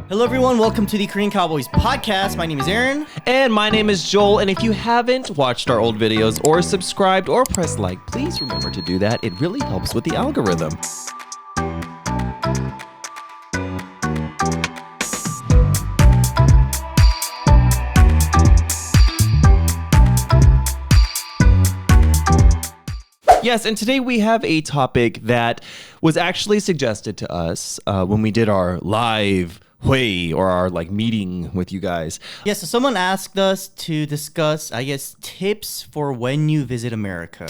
Hello everyone, welcome to the Korean Cowboys podcast. My name is Aaron. And my name is Joel, and if you haven't watched our old videos or subscribed or pressed like, please remember to do that. It really helps with the algorithm. Yes, and today we have a topic that was actually suggested to us when we did our live hui or our meeting with you guys. Yes, so someone asked us to discuss, tips for when you visit America.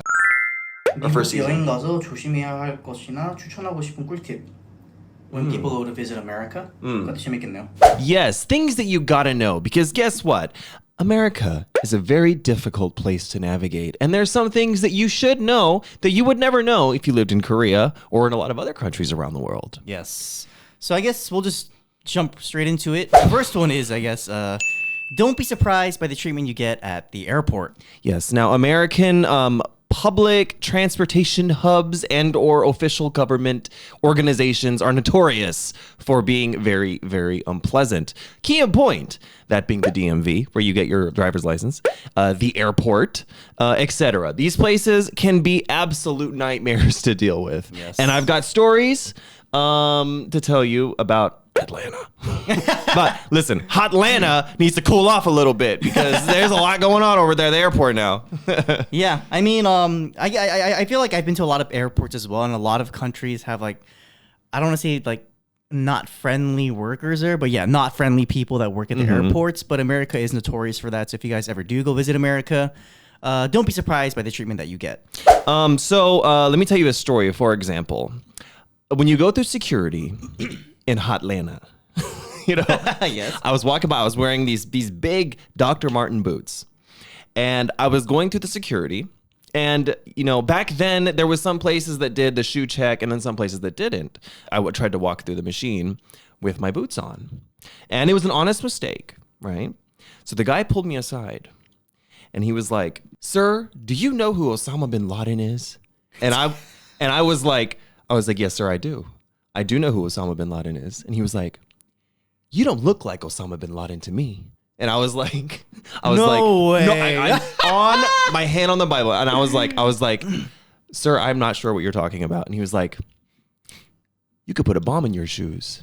Our first season. 여행가서 조심해야 할 것이나 추천하고 싶은 꿀팁. When people go to visit America. 그것도 재밌겠네요. Yes, things that you gotta know, because guess what? America is a very difficult place to navigate, and there's some things that you should know that you would never know if you lived in Korea or in a lot of other countries around the world. Yes. So I guess we'll just jump straight into it. The first one is, don't be surprised by the treatment you get at the airport. Yes. Now, American public transportation hubs and or official government organizations are notorious for being very, very unpleasant. Key in point, that being the DMV, where you get your driver's license, the airport, etc. These places can be absolute nightmares to deal with. Yes. And I've got stories to tell you about Atlanta. But listen, Hotlanta needs to cool off a little bit because there's a lot going on over there at the airport now. Yeah, I mean, I feel like I've been to a lot of airports as well, and a lot of countries have I don't want to say not friendly workers there, but yeah, not friendly people that work at the airports. But America is notorious for that. So if you guys ever do go visit America, don't be surprised by the treatment that you get. So let me tell you a story. For example, when you go through security in Hotlanta, Yes. I was walking by. I was wearing these big Dr. Martin boots, and I was going through the security. And back then there was some places that did the shoe check, and then some places that didn't. I tried to walk through the machine with my boots on, and it was an honest mistake, right? So the guy pulled me aside, and he was like, "Sir, do you know who Osama bin Laden is?" And I was like, "Yes, sir, I do. I do know who Osama bin Laden is." And he was like, "You don't look like Osama bin Laden to me." And I was like, No way. No, I'm on my hand on the Bible. And I was like, "Sir, I'm not sure what you're talking about." And he was like, "You could put a bomb in your shoes.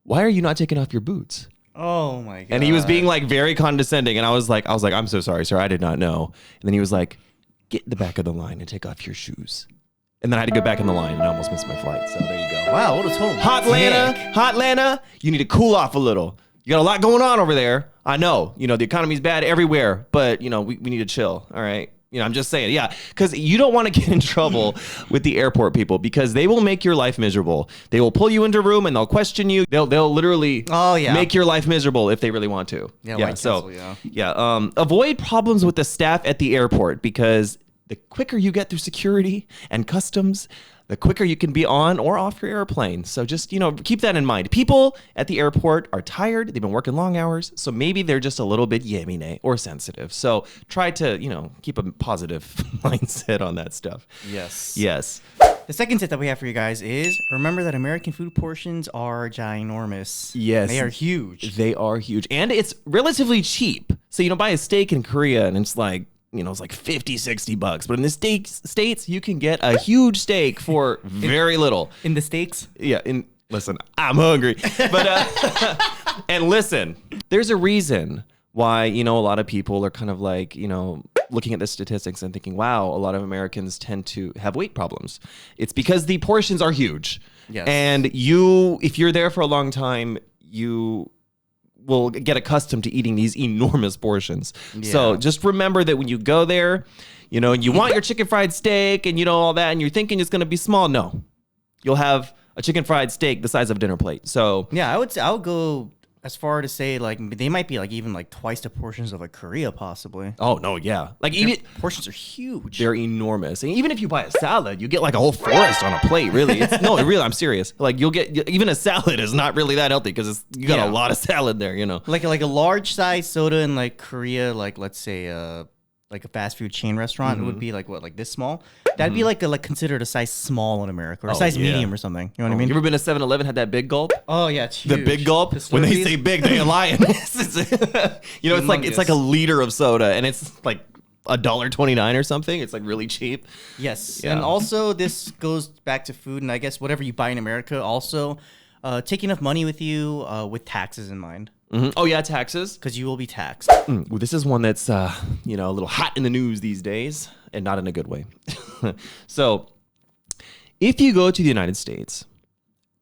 Why are you not taking off your boots?" Oh my god. And he was being very condescending. And I was like, "I'm so sorry, sir. I did not know." And then he was like, "Get in the back of the line and take off your shoes." And then I had to go back in the line, and I almost missed my flight. So there you go. Wow, what a total Hotlanta, you need to cool off a little. You got a lot going on over there. I know, the economy's bad everywhere, but we need to chill. All right. I'm just saying, yeah, because you don't want to get in trouble with the airport people, because they will make your life miserable. They will pull you into a room and they'll question you. They'll literally make your life miserable if they really want to. Avoid problems with the staff at the airport, because the quicker you get through security and customs, the quicker you can be on or off your airplane. So just, keep that in mind. People at the airport are tired. They've been working long hours. So maybe they're just a little bit yemine or sensitive. So try to, keep a positive mindset on that stuff. Yes. Yes. The second tip that we have for you guys is remember that American food portions are ginormous. Yes. They are huge. They are huge. And it's relatively cheap. So, buy a steak in Korea and it's it's like $50-$60. But in the States, you can get a huge steak for very little. In the States? Yeah. Listen, I'm hungry. But, and listen, there's a reason why, a lot of people are kind of looking at the statistics and thinking, wow, a lot of Americans tend to have weight problems. It's because the portions are huge. Yes. And if you're there for a long time, you will get accustomed to eating these enormous portions. Yeah. So just remember that when you go there, and you want your chicken fried steak and all that, and you're thinking it's going to be small. No, you'll have a chicken fried steak the size of a dinner plate. So yeah, I would go as far to say they might be even twice the portions of Korea possibly. Oh no, yeah, even portions are huge. They're enormous, and even if you buy a salad, you get a whole forest on a plate. Really, really, I'm serious. You'll get even a salad is not really that healthy because you got a lot of salad there. Like a large size soda in Korea, let's say like a fast food chain restaurant, it would be like what, like this small? That'd be like considered a size small in America, or a size medium or something. You know what I mean? You ever been to 7-Eleven, had that big gulp? Oh yeah, it's huge. The big gulp. When they say big, they ain't lying. You know, it's like a liter of soda, and it's like $1.29 or something. It's like really cheap. Yes, Yeah. and also this goes back to food, and I guess whatever you buy in America, also take enough money with you with taxes in mind. Oh yeah, taxes. Because you will be taxed. Well, this is one that's you know, a little hot in the news these days, and not in a good way. So, if you go to the United States,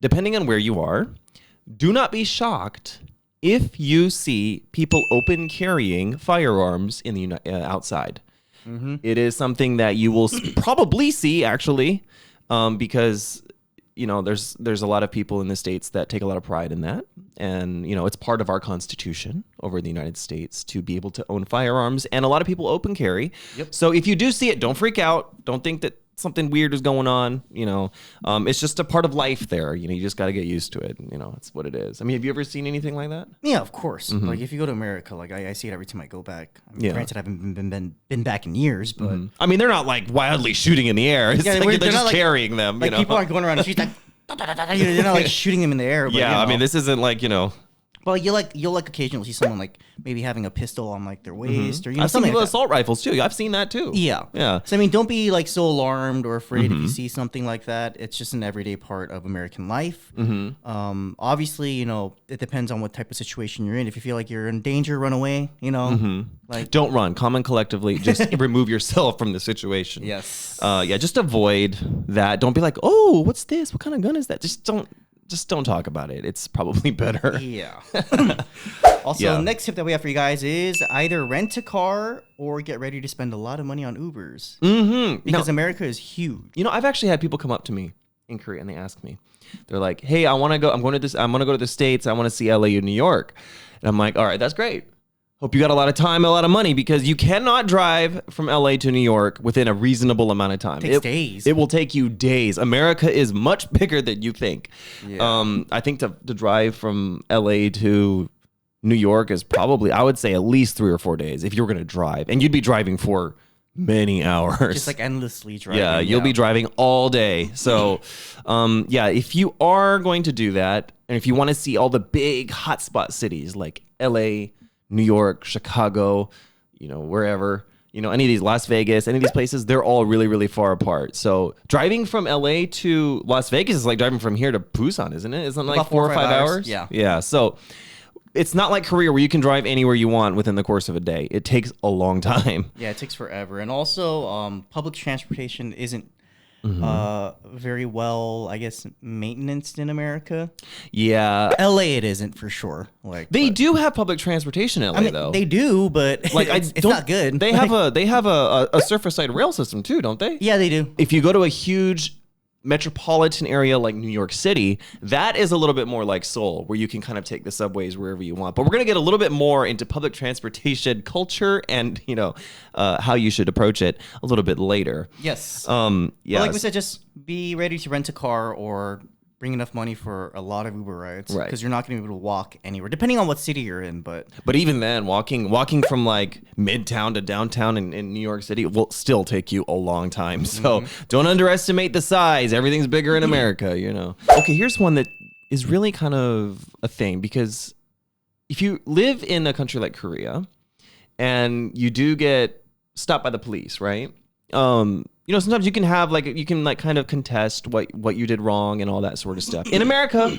depending on where you are, do not be shocked if you see people open carrying firearms in the outside. It is something that you will probably see, actually, because you know, there's a lot of people in the States that take a lot of pride in that. And, you know, it's part of our Constitution over in the United States to be able to own firearms. And a lot of people open carry. Yep. So if you do see it, don't freak out. Don't think that something weird is going on. You know, it's just a part of life there. You know, you just got to get used to it. You know, it's what it is. I mean, have you ever seen anything like that? Yeah, of course. Like if you go to America, like I see it every time I go back. I mean, granted, I haven't been back in years, but I mean, they're not like wildly shooting in the air. It's like they're just like, carrying them. Like you know? people aren't going around the streets like they're not like shooting them in the air. But, yeah, you know. I mean, this isn't like, you know. Well, you'll occasionally see someone like maybe having a pistol on like their waist or you know I've seen something people like with assault rifles too. I've seen that too. Yeah. So I mean, don't be like so alarmed or afraid if you see something like that. It's just an everyday part of American life. Obviously, you know, it depends on what type of situation you're in. If you feel like you're in danger, run away. You know, like don't run. Calm and collectively, just remove yourself from the situation. Yes. Yeah, just avoid that. Don't be like, oh, what's this? What kind of gun is that? Just don't talk about it. It's probably better. Yeah. Also, the next tip that we have for you guys is either rent a car or get ready to spend a lot of money on Ubers. Because America is huge. You know, I've actually had people come up to me in Korea and they ask me, they're like, hey, I'm going to go to the States. I want to see LA and New York. And I'm like, all right, that's great. Hope you got a lot of time, a lot of money, because you cannot drive from LA to New York within a reasonable amount of time. It takes days. It will take you days. America is much bigger than you think. Yeah. I think to drive from LA to New York is probably, I would say, at least 3 or 4 days if you were going to drive. And you'd be driving for many hours. Just like endlessly driving. Yeah, you'll be driving all day. So, yeah, if you are going to do that, and if you want to see all the big hotspot cities like LA, New York, Chicago, you know, wherever, you know, any of these, Las Vegas, any of these places, they're all really, really far apart. So driving from LA to Las Vegas is like driving from here to Busan, isn't it? Isn't it like about 4 or 5 hours? Yeah. Yeah. So it's not like Korea where you can drive anywhere you want within the course of a day. It takes a long time. Yeah, it takes forever. And also, public transportation isn't very well, I guess, maintenance in America. Yeah. LA it isn't for sure. Like They do have public transportation in LA, I mean, though. they do, but Like it's not good. They have a surface side rail system too, don't they? Yeah, they do. If you go to a huge metropolitan area like New York City, that is a little bit more like Seoul, where you can kind of take the subways wherever you want. But we're going to get a little bit more into public transportation culture and, you know, how you should approach it a little bit later. Yes. Yeah. But like we said, just be ready to rent a car or bring enough money for a lot of Uber rides. Right. Because you're not going to be able to walk anywhere, depending on what city you're in. But even then, walking from like midtown to downtown in New York City will still take you a long time. So don't underestimate the size. Everything's bigger in America, you know. Okay, here's one that is really kind of a thing, because if you live in a country like Korea and you do get stopped by the police, right? You know, sometimes you can have kind of contest what you did wrong and all that sort of stuff. In America,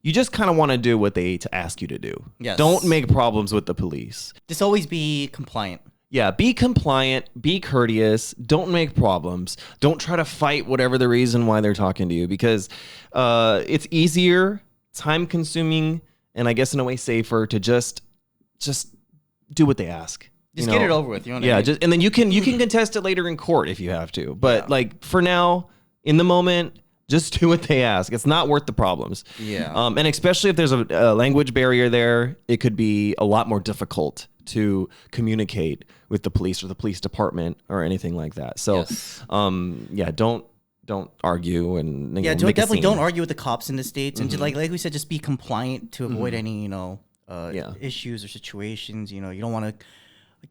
you just kind of want to do what they ask you to do. Yes. Don't make problems with the police. just always be compliant. Yeah, be compliant, be courteous, don't make problems. Don't try to fight whatever the reason why they're talking to you, because it's easier, time consuming, and I guess in a way safer to just do what they ask. Just get it over with. You know what I mean? And then you can contest it later in court if you have to. But like for now, in the moment, just do what they ask. It's not worth the problems. Yeah. And especially if there's a language barrier there, it could be a lot more difficult to communicate with the police or the police department or anything like that. So, yeah, don't argue and definitely don't argue with the cops in the States. And just, like we said, just be compliant to avoid any issues or situations. You know, you don't want to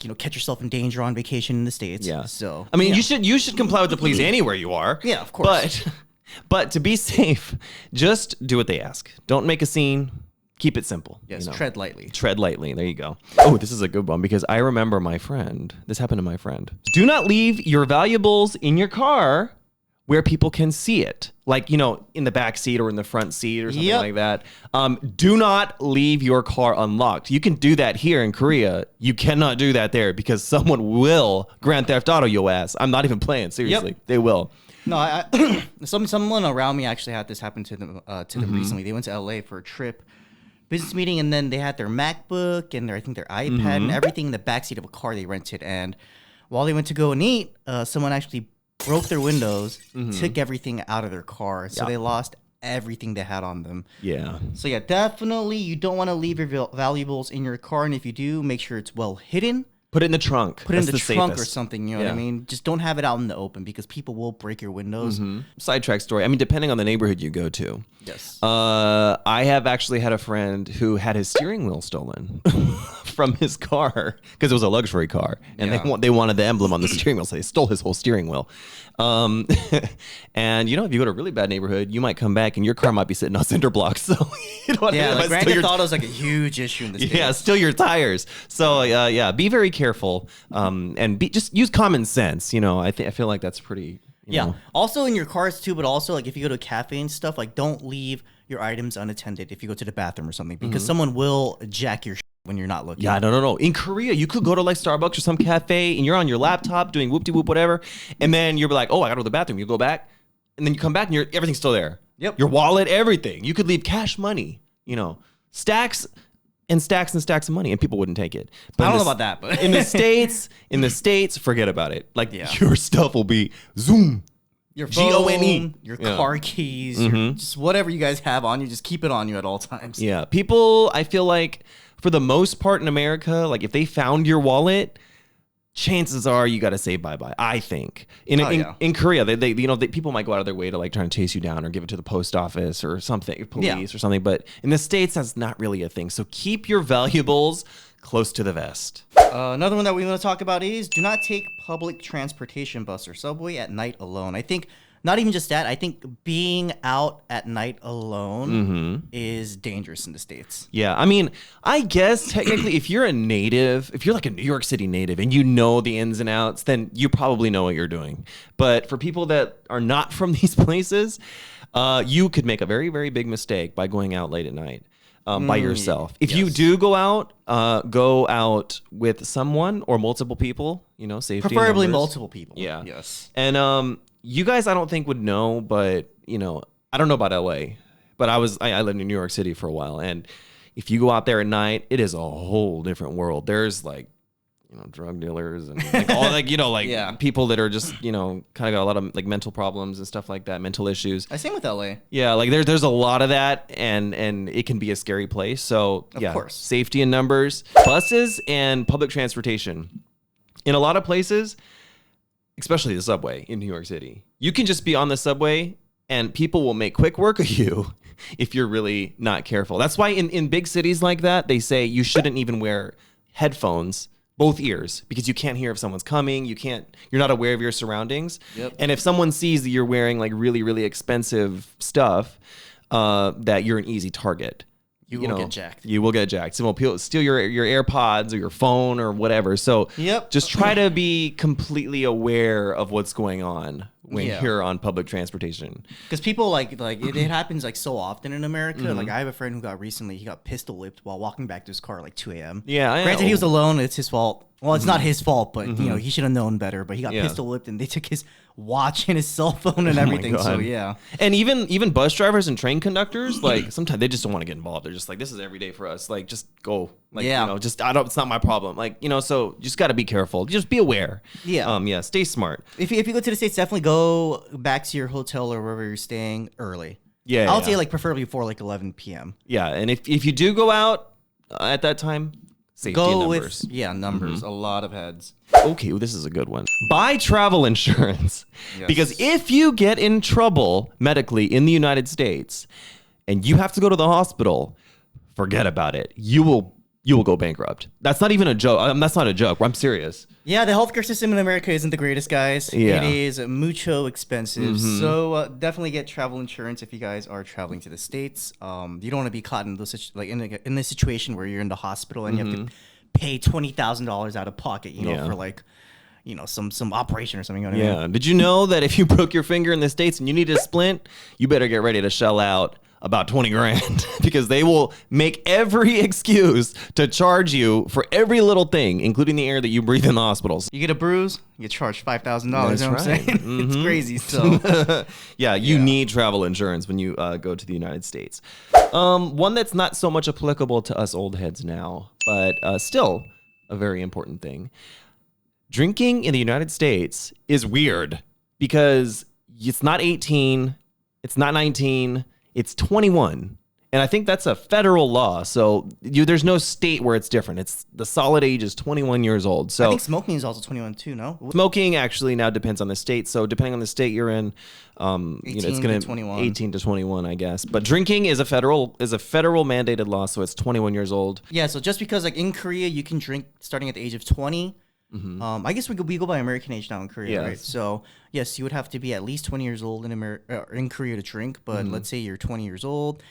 like, catch yourself in danger on vacation in the States. Yeah. So I mean, you should comply with the police anywhere you are. Yeah, of course. But to be safe, just do what they ask. Don't make a scene. Keep it simple. Yes, tread lightly. Tread lightly. There you go. Oh, this is a good one because I remember my friend. This happened to my friend. Do not leave your valuables in your car where people can see it. Like, in the back seat or in the front seat or something like that. Do not leave your car unlocked. You can do that here in Korea. You cannot do that there because someone will Grand Theft Auto your ass. I'm not even playing. Seriously. Yep. They will. No, someone around me actually had this happen to them recently. They went to LA for a trip, business meeting, and then they had their MacBook and their iPad and everything in the backseat of a car they rented. And while they went to go and eat, someone actually broke their windows, took everything out of their car, so they lost everything they had on them. Yeah. So yeah, definitely you don't want to leave your valuables in your car, and if you do, make sure it's well hidden. Put it in the trunk. Put it in the trunk or something, you know what I mean? Just don't have it out in the open because people will break your windows. Sidetrack story. I mean, depending on the neighborhood you go to. Yes. I have actually had a friend who had his steering wheel stolen from his car because it was a luxury car. And they wanted the emblem on the steering wheel, so they stole his whole steering wheel. And, if you go to a really bad neighborhood, you might come back and your car might be sitting on cinder blocks. So, like Grand Theft Auto is like a huge issue in the States. Yeah, steal your tires. So, be very careful and just use common sense. I feel like that's pretty. You know. Also in your cars too, but also like if you go to a cafe and stuff, like don't leave your items unattended if you go to the bathroom or something because someone will jack your when you're not looking. Yeah, no. In Korea, you could go to like Starbucks or some cafe and you're on your laptop doing whoop-de-whoop, whatever. And then you're like, oh, I got to go to the bathroom. You go back and then you come back and everything's still there. Yep. Your wallet, everything. You could leave cash money, stacks and stacks and stacks of money and people wouldn't take it. But I don't know about that, but in the States, forget about it. Like your stuff will be zoom. Your phone, Gone. your car keys, your, just whatever you guys have on you, just keep it on you at all times. Yeah. People, I feel like for the most part in America, like if they found your wallet, chances are you got to say bye-bye, I think. In Korea, they people might go out of their way to like try and chase you down or give it to the post office or something, police or something. But in the States, that's not really a thing. So keep your valuables close to the vest. Another one that we want to talk about is do not take public transportation, bus or subway at night alone. I think not even just that. I think being out at night alone is dangerous in the States. Yeah. I mean, I guess technically if you're like a New York City native and you know the ins and outs, then you probably know what you're doing. But for people that are not from these places, you could make a very, very big mistake by going out late at night. By yourself. If you do go out with someone or multiple people, safety. Preferably multiple people. Yeah. Yes. And you guys, I don't think would know, but I don't know about LA, but I lived in New York City for a while, and if you go out there at night, it is a whole different world. There's like drug dealers and like all people that are just kind of got a lot of like mental problems and stuff like that, mental issues. Same with LA. Yeah, like there's a lot of that, and it can be a scary place. So of course, safety in numbers, buses and public transportation. In a lot of places, especially the subway in New York City, you can just be on the subway and people will make quick work of you if you're really not careful. That's why in big cities like that, they say you shouldn't even wear headphones, both ears, because you can't hear if someone's coming. You're not aware of your surroundings. Yep. And if someone sees that you're wearing like really, really expensive stuff, that you're an easy target. You will get jacked. You will get jacked. Someone will steal your AirPods or your phone or whatever. So just try to be completely aware of what's going on when you're on public transportation. Because people like it happens like so often in America. Like I have a friend who he got pistol whipped while walking back to his car at like 2 a.m. Yeah. Granted, he was alone. It's his fault. Well, it's not his fault, but he should have known better. But he got pistol whipped, and they took his watch and his cell phone and everything. So yeah. And even bus drivers and train conductors, like sometimes they just don't want to get involved. They're just like, this is every day for us. Like, just go. Like, it's not my problem. Like, so you just got to be careful. Just be aware. Yeah. Stay smart. If you go to the States, definitely go back to your hotel or wherever you're staying early. Yeah. I would say like preferably before like 11 p.m. Yeah. And if you do go out at that time, safety go numbers. With numbers. A lot of heads. Okay, well, this is a good one. Buy travel insurance. Yes. Because if you get in trouble medically in the United States and you have to go to the hospital, forget about it. You will you will go bankrupt. That's not even a joke. That's not a joke. I'm serious. Yeah, the healthcare system in America isn't the greatest, guys. Yeah. It is mucho expensive. So definitely get travel insurance if you guys are traveling to the States. You don't want to be caught in those in this situation where you're in the hospital and you have to pay $20,000 out of pocket, for like, some operation or something. You know what I mean? Yeah. Did you know that if you broke your finger in the States and you need a splint, you better get ready to shell out about 20 grand because they will make every excuse to charge you for every little thing, including the air that you breathe in the hospitals. You get a bruise, you get charged $5,000. You know what I'm right. saying? It's crazy. So you need travel insurance when you go to the United States. One that's not so much applicable to us old heads now, but still a very important thing. Drinking in the United States is weird because it's not 18, it's not 19, it's 21. And I think that's a federal law. So there's no state where it's different. It's the solid age is 21 years old. So I think smoking is also 21 too, no? Smoking actually now depends on the state. So depending on the state you're in, it's going to 21. 18 to 21, I guess. But drinking is a federal mandated law, so it's 21 years old. Yeah, so just because like in Korea you can drink starting at the age of 20. I guess we go by American age now in Korea, right? So yes, you would have to be at least 20 years old in Korea to drink. But let's say you're 20 years old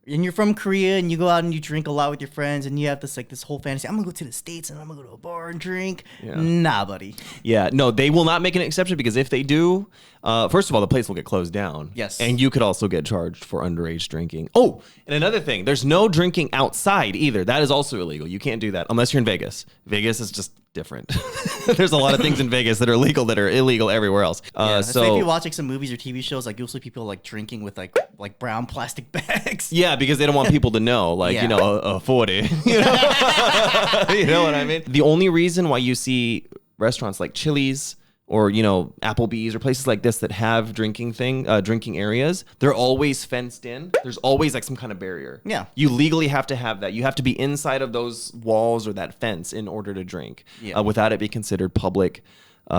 and you're from Korea and you go out and you drink a lot with your friends and you have this whole fantasy. I'm gonna go to the States and I'm gonna go to a bar and drink. Yeah. Nah, buddy. Yeah, no, they will not make an exception because if they do, first of all, the place will get closed down. Yes. And you could also get charged for underage drinking. Oh, and another thing, there's no drinking outside either. That is also illegal. You can't do that unless you're in Vegas. Vegas is just different. There's a lot of things in Vegas that are legal that are illegal everywhere else. So if you watch like some movies or TV shows, like you'll see people like drinking with like brown plastic bags. Yeah, because they don't want people to know, like, a 40. You know what I mean? The only reason why you see restaurants like Chili's or, Applebee's or places like this that have drinking areas, they're always fenced in. There's always like some kind of barrier. Yeah. You legally have to have that. You have to be inside of those walls or that fence in order to drink without it be considered public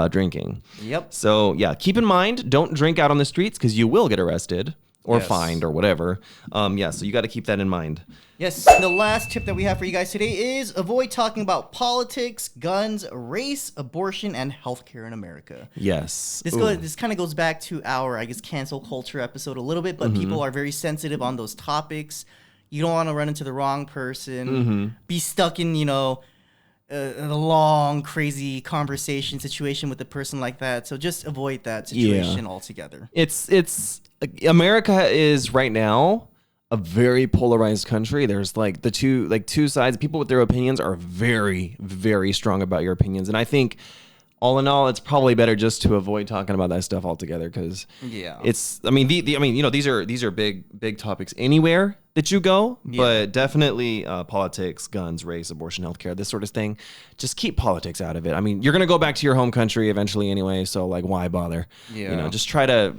drinking. Yep. So yeah, keep in mind, don't drink out on the streets because you will get arrested or fined or whatever. So you got to keep that in mind. Yes, the last tip that we have for you guys today is avoid talking about politics, guns, race, abortion, and healthcare in America. Yes. This kind of goes back to our, I guess, cancel culture episode a little bit, but people are very sensitive on those topics. You don't want to run into the wrong person, be stuck in, a long, crazy conversation situation with a person like that. So just avoid that situation altogether. It's America is right now a very polarized country. There's like two sides. People with their opinions are very, very strong about your opinions. And I think all in all, it's probably better just to avoid talking about that stuff altogether because these are big topics anywhere that you go, but definitely politics, guns, race, abortion, healthcare, this sort of thing. Just keep politics out of it. I mean, you're going to go back to your home country eventually anyway, so like why bother? Yeah. Just try to,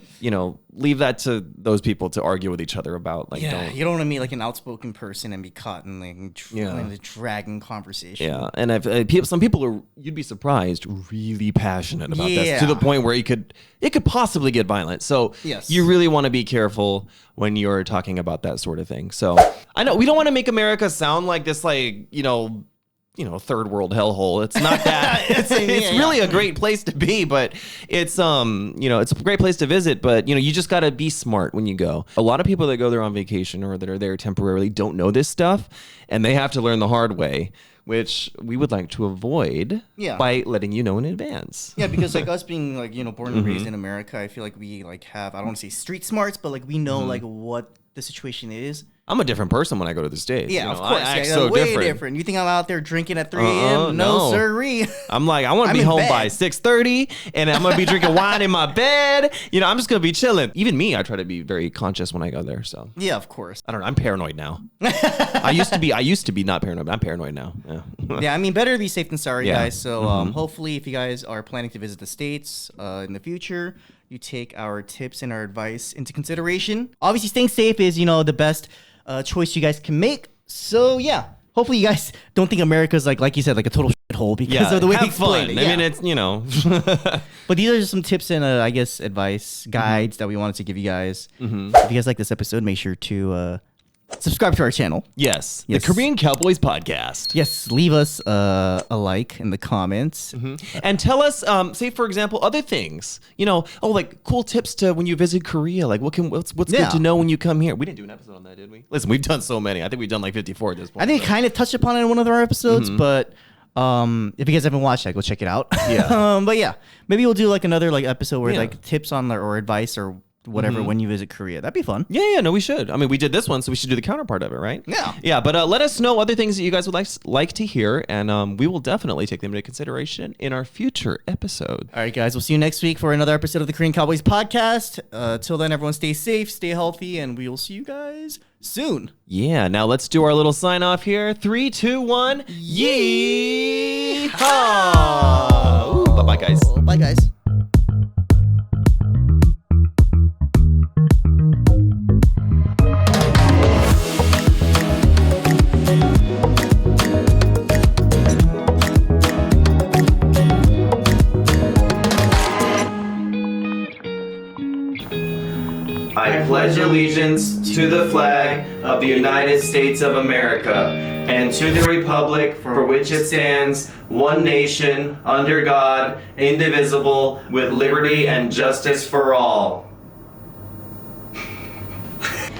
leave that to those people to argue with each other about you don't want to meet like an outspoken person and be caught in a dragging conversation. Yeah, and some people are, you'd be surprised, really passionate about this to the point where it could possibly get violent. So you really want to be careful when you're talking about that sort of thing. So I know we don't want to make America sound like this, third world hellhole. It's not that. It's really a great place to be, but it's it's a great place to visit, but you just got to be smart when you go. A lot of people that go there on vacation or that are there temporarily don't know this stuff, and they have to learn the hard way, which we would like to avoid by letting you know in advance. Yeah, because like us being born and raised in America, I feel like we have, I don't want to say street smarts, but like we know what the situation is. I'm a different person when I go to the States. Yeah, of course. I act so way different. You think I'm out there drinking at 3 a.m.? No, sirree. I'm like, I want to be home by 6:30, and I'm going to be drinking wine in my bed. I'm just going to be chilling. Even me, I try to be very conscious when I go there. So yeah, of course. I don't know. I'm paranoid now. I used to be not paranoid, but I'm paranoid now. Yeah, I mean, better to be safe than sorry, guys. So hopefully, if you guys are planning to visit the States in the future, you take our tips and our advice into consideration. Obviously, staying safe is the best choice you guys can make. So yeah, hopefully you guys don't think America's like you said, like a total shithole because of the way we explain it. I mean, it's But these are just some tips and I guess advice guides that we wanted to give you guys. If you guys like this episode, make sure to Subscribe to our channel. Yes. Yes. The Korean Cowboys podcast. Yes, leave us a like in the comments. And tell us, say for example, other things. Like cool tips to when you visit Korea. Like what's good to know when you come here. We didn't do an episode on that, did we? Listen, we've done so many. I think we've done like 54 at this point. I think I kind of touched upon it in one of our episodes, but if you guys haven't watched that, go check it out. Yeah. But yeah, maybe we'll do like another like episode where Yeah. like tips on or advice or whatever when you visit Korea. That'd be fun. Yeah, no, we should. I mean, we did this one, so we should do the counterpart of it, right? Yeah. Yeah, but let us know other things that you guys would like to hear, and we will definitely take them into consideration in our future episode. All right, guys, we'll see you next week for another episode of the Korean Cowboys podcast. Till then, everyone stay safe, stay healthy, and we will see you guys soon. Yeah, now let's do our little sign off here. 3, 2, 1. Yee-haw! Bye-bye, guys. Bye, guys. I pledge allegiance to the flag of the United States of America and to the republic for which it stands, one nation, under God, indivisible, with liberty and justice for all.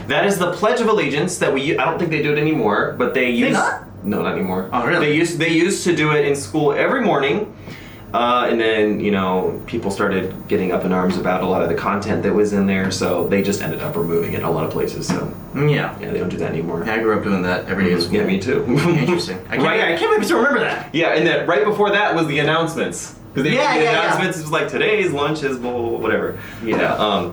That is the Pledge of Allegiance that I don't think they do it anymore, but they use... not? No, not anymore. Oh, really? They used to do it in school every morning. And then, people started getting up in arms about a lot of the content that was in there, so they just ended up removing it in a lot of places. So Yeah. they don't do that anymore. I grew up doing that every day at school. Yeah, me too. Interesting. I can't believe you still remember that. Yeah, and then right before that was the announcements. Because the Yeah. announcements was like, today's lunch is whatever. Yeah.